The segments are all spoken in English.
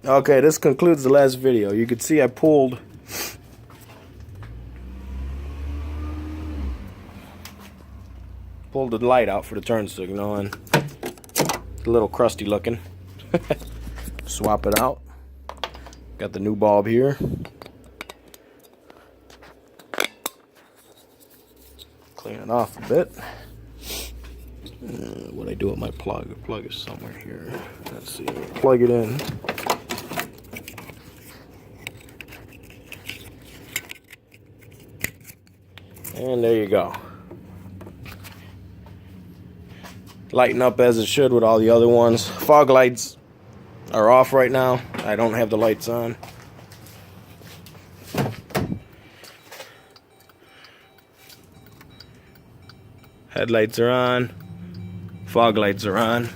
Okay, this concludes the last video. You can see I pulled the light out for the turn signal, and it's a little crusty looking. Swap it out. Got the new bulb here. Clean it off a bit. What I do with my plug? The plug is somewhere here. Let's see. Plug it in. And there you go. Lighten up as it should with all the other ones. Fog lights are off right now. I don't have the lights on. Headlights are on. Fog lights are on.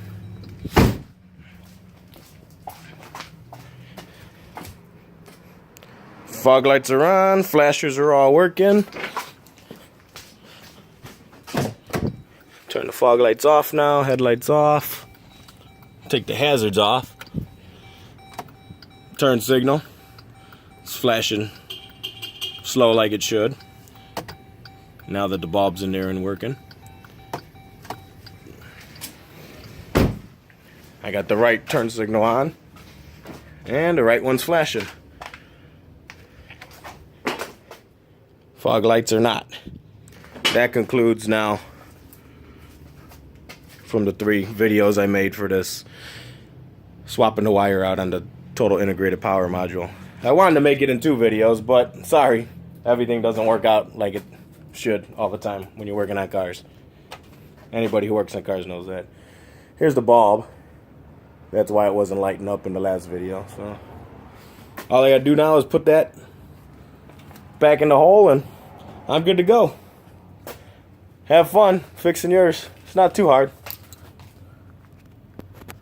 Fog lights are on. Flashers are all working. Turn the fog lights off now. Headlights off. Take the hazards off. Turn signal. It's flashing slow like it should. Now that the bulb's in there and working. I got the right turn signal on, and the right one's flashing. Fog lights are not. That concludes now from the 3 videos I made for this, swapping the wire out on the total integrated power module. I wanted to make it in 2 videos, but sorry, everything doesn't work out like it should all the time when you're working on cars. Anybody who works on cars knows that. Here's the bulb. That's why it wasn't lighting up in the last video. So all I gotta do now is put that back in the hole, and I'm good to go. Have fun fixing yours. It's not too hard.